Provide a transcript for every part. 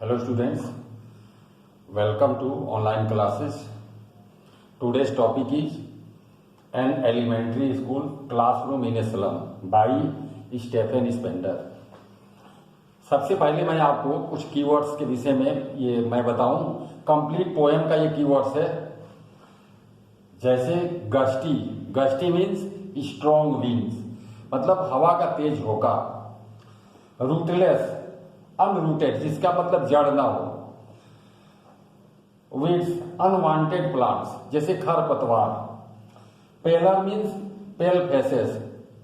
Hello students, welcome to online classes. Today's topic is an elementary school classroom in a slum by Stephen Spender. सबसे पहले मैं आपको कुछ keywords के विषय में ये मैं बताऊं। कंप्लीट पोएम का ये कीवर्ड्स है, जैसे gusty. Gusty means strong winds, मतलब हवा का तेज झोंका। रूटलेस, अनरूटेड, जिसका मतलब जड़ ना हो। वीड्स, अनवांटेड प्लांट्स, जैसे खरपतवार। पेलर मीन्स पेल फेसेस,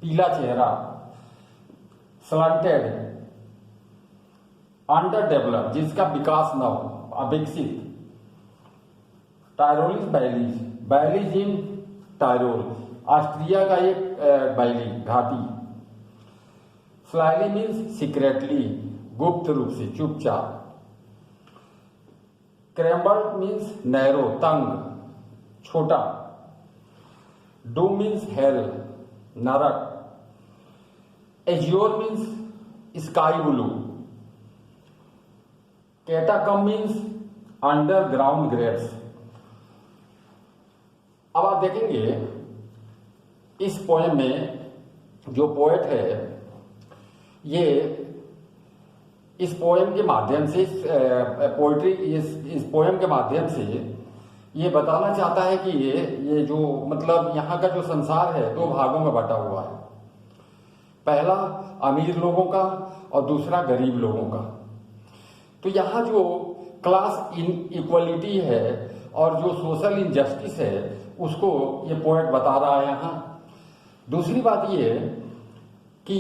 पीला चेहरा। स्लंटेड, अंडर डेवलप, जिसका विकास न हो, अविकसित। टायरोलिस वैलीज, वैलीज इन टायरोल, ऑस्ट्रिया का एक वैली घाटी। स्लाइली मीन्स सीक्रेटली, गुप्त रूप से, चुपचाप। क्रैम्बल्ड मीन्स नैरो, तंग, छोटा। डूम मीन्स हेल, नरक। Azure means sky blue. Catacomb means underground graves. अब आप देखेंगे इस पोएम में जो पोएट है, ये इस पोएम के माध्यम से पोएट्री इस पोएम के माध्यम से ये बताना चाहता है कि ये जो मतलब यहाँ का जो संसार है दो भागों में बटा हुआ है। पहला अमीर लोगों का और दूसरा गरीब लोगों का। तो यहाँ जो क्लास इनइक्वालिटी है और जो सोशल इनजस्टिस है उसको ये पोएट बता रहा है यहाँ। दूसरी बात ये कि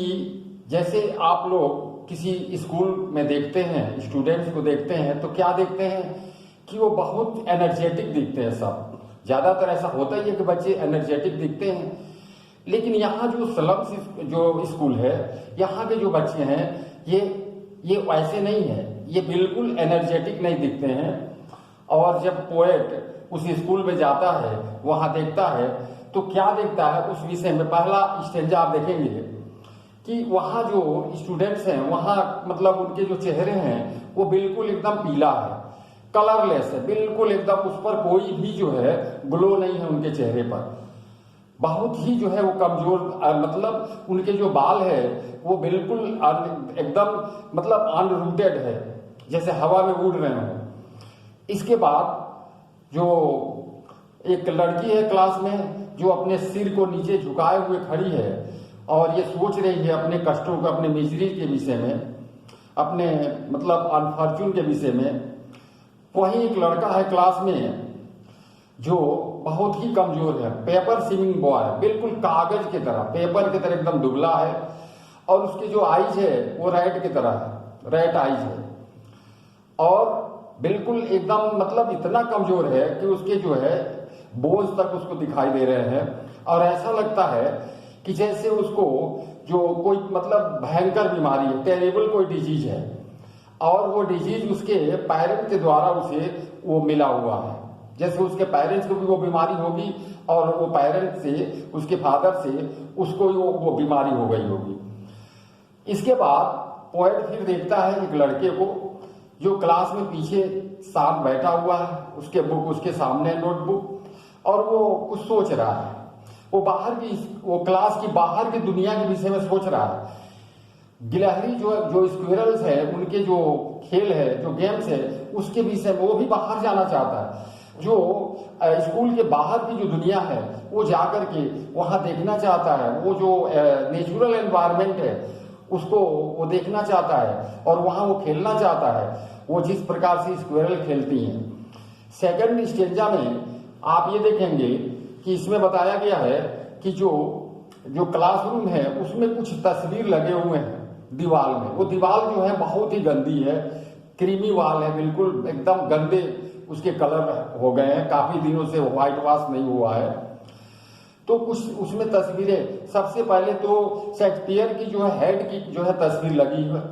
जैसे आप लोग किसी स्कूल में देखते हैं, स्टूडेंट्स को देखते हैं, तो क्या देखते हैं कि वो बहुत एनर्जेटिक दिखते हैं। सब ज्यादातर ऐसा होता ही है कि बच्चे एनर्जेटिक दिखते हैं, लेकिन यहाँ जो स्लम्स जो स्कूल है, यहाँ के जो बच्चे हैं ये वैसे नहीं है, ये बिल्कुल एनर्जेटिक नहीं दिखते हैं। और जब पोएट उस स्कूल में जाता है, वहां देखता है, तो क्या देखता है उस विषय में पहला स्टेंजा आप देखेंगे कि वहां जो स्टूडेंट्स हैं, वहां मतलब उनके जो चेहरे हैं वो बिल्कुल एकदम पीला है, कलरलेस है, बिल्कुल एकदम उस पर कोई भी जो है ग्लो नहीं है उनके चेहरे पर। बहुत ही जो है वो कमजोर, मतलब उनके जो बाल है वो बिल्कुल एकदम मतलब अनरूटेड है, जैसे हवा में उड़ रहे हो। इसके बाद जो एक लड़की है क्लास में जो अपने सिर को नीचे झुकाए हुए खड़ी है और ये सोच रही है अपने कष्टों का, अपने मिजरी के विषय में, अपने मतलब अनफॉर्चून के विषय में। वहीं एक लड़का है क्लास में जो बहुत ही कमजोर है, पेपर सीमिंग बॉय, बिल्कुल कागज की तरह, पेपर की तरह एकदम दुबला है, और उसकी जो आईज है वो रैट की तरह है, रैट आईज है, और बिल्कुल एकदम मतलब इतना कमजोर है कि उसके जो है बोझ तक उसको दिखाई दे रहे हैं। और ऐसा लगता है कि जैसे उसको जो कोई मतलब भयंकर बीमारी है, टेरिबल कोई डिजीज है, और वो डिजीज उसके पेरेंट के द्वारा उसे वो मिला हुआ है, जैसे उसके पेरेंट्स को भी वो बीमारी होगी और वो पेरेंट से, उसके फादर से उसको वो बीमारी हो गई होगी। इसके बाद पोएट फिर देखता है एक लड़के को जो क्लास में पीछे साथ बैठा हुआ है, उसके बुक उसके सामने नोटबुक, और वो कुछ सोच रहा है। वो बाहर की, वो क्लास की बाहर की दुनिया के विषय में सोच रहा है। गिलहरी जो स्क्विरल्स है, उनके जो खेल है, जो गेम्स है, उसके विषय में वो भी बाहर जाना चाहता है। जो स्कूल के बाहर की जो दुनिया है वो जाकर के वहां देखना चाहता है। वो जो नेचुरल एनवायरनमेंट है उसको वो देखना चाहता है और वहां वो खेलना चाहता है, वो जिस प्रकार से स्क्विरल खेलती हैं। सेकंड स्टेंजा में आप ये देखेंगे कि इसमें बताया गया है कि जो क्लासरूम है उसमें कुछ तस्वीर लगे हुए हैं दीवार में। वो दीवार जो है बहुत ही गंदी है, क्रीमी वाल है, बिल्कुल एकदम गंदे उसके कलर हो गए हैं, काफी दिनों से व्हाइट वॉश नहीं हुआ है। तो कुछ उसमें तस्वीरें, सबसे पहले तो शेक्सपियर की जो है हेड की जो है तस्वीर लगी है,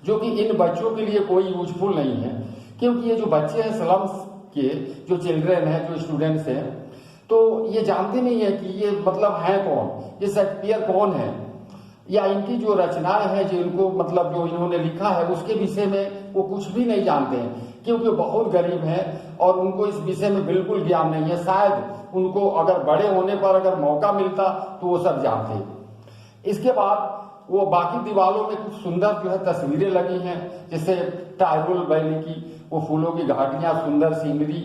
जो कि इन बच्चों के लिए कोई यूजफुल नहीं है, क्योंकि ये जो बच्चे हैं स्लम्स के, जो चिल्ड्रेन हैं, जो स्टूडेंट्स हैं, तो ये जानते नहीं है कि ये मतलब है कौन, ये शेक्सपियर कौन है। या इनकी जो रचनाएं हैं, जो इनको मतलब जो इन्होंने लिखा है उसके विषय में वो कुछ भी नहीं जानते हैं, क्योंकि बहुत गरीब हैं और उनको इस विषय में बिल्कुल ज्ञान नहीं है। शायद उनको अगर बड़े होने पर अगर मौका मिलता तो वो सब जानते। इसके बाद वो बाकी दीवारों में कुछ सुंदर जो है तस्वीरें लगी हैं, जैसे टाइरोल वैली की वो फूलों की घाटियां, सुंदर सीनरी,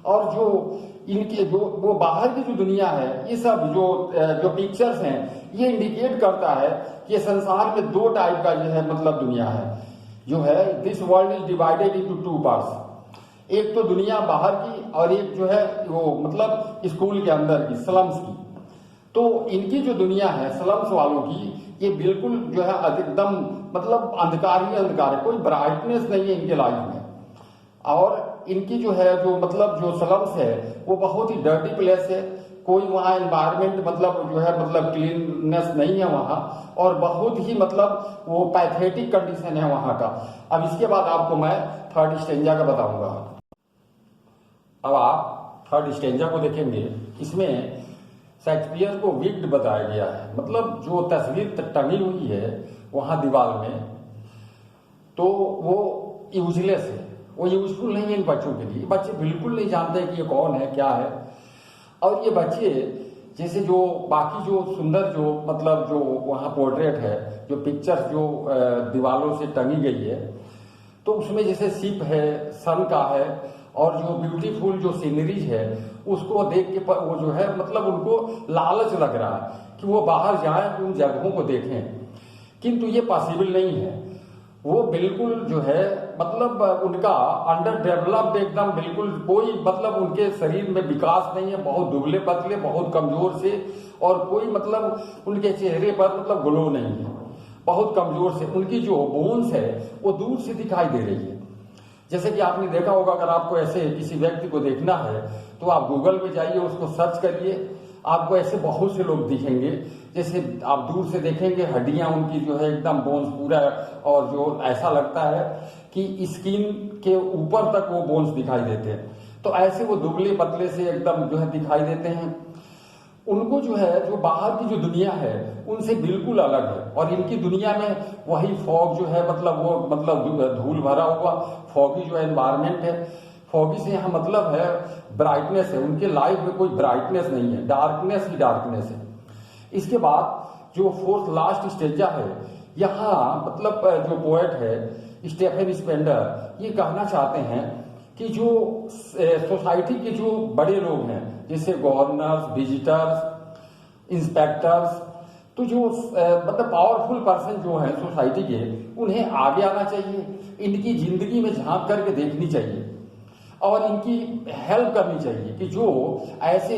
और जो इनके जो वो बाहर की जो दुनिया है, ये सब जो पिक्चर्स हैं ये इंडिकेट करता है कि संसार में दो टाइप का जो है मतलब दुनिया है, जो है this world is divided into two parts. एक तो दुनिया बाहर की और एक जो है वो मतलब स्कूल के अंदर की, स्लम्स की। तो इनकी जो दुनिया है स्लम्स वालों की, ये बिल्कुल जो है एकदम मतलब अंधकार ही अंधकार है, कोई ब्राइटनेस नहीं है इनके लाइफ में। और इनकी जो है जो मतलब जो स्लम्स है वो बहुत ही डर्टी प्लेस है, कोई वहाँ एनवायरमेंट मतलब जो है मतलब क्लीननेस नहीं है वहाँ, और बहुत ही मतलब वो पैथेटिक कंडीशन है वहाँ का। अब इसके बाद आपको मैं थर्ड स्टेंजा का बताऊंगा। अब आप थर्ड स्टेंजा को देखेंगे, इसमें शेक्सपियर को विक्ड बताया गया है, मतलब जो तस्वीर टंगी हुई है वहां दीवार में, तो वो यूजलेस है, वो यूजफुल नहीं है इन बच्चों के लिए। बच्चे बिल्कुल नहीं जानते कि ये कौन है, क्या है। और ये बच्चे जैसे जो बाकी जो सुंदर जो मतलब जो वहाँ पोर्ट्रेट है, जो पिक्चर्स जो दीवारों से टंगी गई है, तो उसमें जैसे शिप है, सन का है, और जो ब्यूटीफुल जो सीनरीज है उसको देख के वो जो है मतलब उनको लालच लग रहा है कि वो बाहर जाएं, उन जगहों को देखें, किंतु ये पॉसिबल नहीं है। वो बिल्कुल जो है मतलब उनका अंडर डेवलप्ड एकदम, बिल्कुल कोई मतलब उनके शरीर में विकास नहीं है, बहुत दुबले पतले, बहुत कमजोर से, और कोई मतलब उनके चेहरे पर मतलब ग्लो नहीं है, बहुत कमजोर से। उनकी जो बोन्स है वो दूर से दिखाई दे रही है। जैसे कि आपने देखा होगा, अगर आपको ऐसे किसी व्यक्ति को देखना है तो आप गूगल में जाइए, उसको सर्च करिए, आपको ऐसे बहुत से लोग दिखेंगे। जैसे आप दूर से देखेंगे हड्डियां उनकी जो है एकदम बोन्स पूरा, और जो ऐसा लगता है कि स्किन के ऊपर तक वो बोन्स दिखाई देते हैं। तो ऐसे वो दुबले पतले से एकदम जो है दिखाई देते हैं। उनको जो है जो बाहर की जो दुनिया है उनसे बिल्कुल अलग है, और इनकी दुनिया में वही फॉग जो है मतलब वो मतलब धूल भरा हुआ फॉगी जो एनवायरमेंट है। फॉगी से यहाँ मतलब है ब्राइटनेस है, उनके लाइफ में कोई ब्राइटनेस नहीं है, डार्कनेस ही डार्कनेस है। इसके बाद जो फोर्थ लास्ट स्टेजा है, यहाँ मतलब जो पोएट है स्टेफन स्पेंडर, ये कहना चाहते हैं कि जो सोसाइटी के जो बड़े लोग हैं, जैसे गवर्नर्स, विजिटर्स, इंस्पेक्टर्स, तो जो मतलब पावरफुल पर्सन जो है सोसाइटी के, उन्हें आगे आना चाहिए, इनकी जिंदगी में झांक करके देखनी चाहिए और इनकी हेल्प करनी चाहिए कि जो ऐसे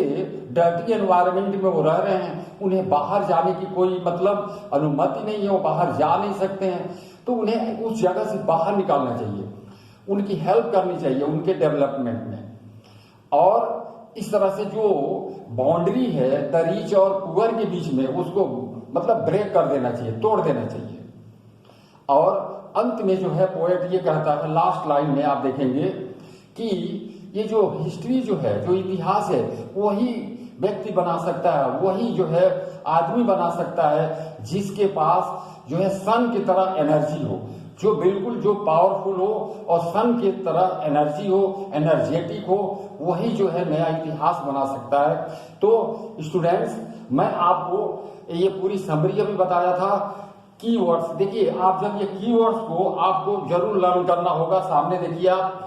डर्टी एनवायरनमेंट में वो रह रहे हैं, उन्हें बाहर जाने की कोई मतलब अनुमति नहीं है, वो बाहर जा नहीं सकते हैं, तो उन्हें उस जगह से बाहर निकालना चाहिए, उनकी हेल्प करनी चाहिए उनके डेवलपमेंट में। और इस तरह से जो बाउंड्री है द रिच और पुअर के बीच में, उसको मतलब ब्रेक कर देना चाहिए, तोड़ देना चाहिए। और अंत में जो है पोएट ये कहता है, लास्ट लाइन में आप देखेंगे कि ये जो हिस्ट्री जो है, जो इतिहास है, वही व्यक्ति बना सकता है, वही जो है आदमी बना सकता है जिसके पास जो है सन की तरह एनर्जी हो, जो बिल्कुल जो पावरफुल हो और सन की तरह एनर्जी हो, एनर्जेटिक हो, वही जो है नया इतिहास बना सकता है। तो स्टूडेंट्स, मैं आपको ये पूरी समरी अभी बताया था। कीवर्ड्स देखिए, आप जब ये कीवर्ड्स को आपको जरूर लर्न करना होगा। सामने देखिए आप,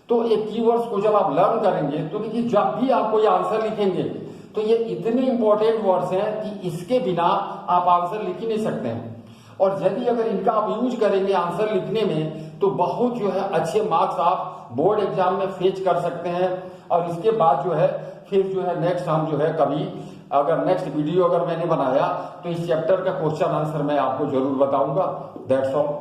तो ये कीवर्ड्स को जब आप लर्न करेंगे तो देखिए जब भी आपको ये आंसर लिखेंगे तो ये इतने इंपॉर्टेंट वर्ड्स हैं कि इसके बिना आप आंसर लिख ही नहीं सकते हैं। और यदि अगर इनका आप यूज करेंगे आंसर लिखने में तो बहुत जो है अच्छे मार्क्स आप बोर्ड एग्जाम में फेच कर सकते हैं। और इसके बाद जो है फिर जो है नेक्स्ट हम जो है कभी अगर नेक्स्ट वीडियो अगर मैंने बनाया तो इस चैप्टर का क्वेश्चन आंसर मैं आपको जरूर बताऊंगा। That's all.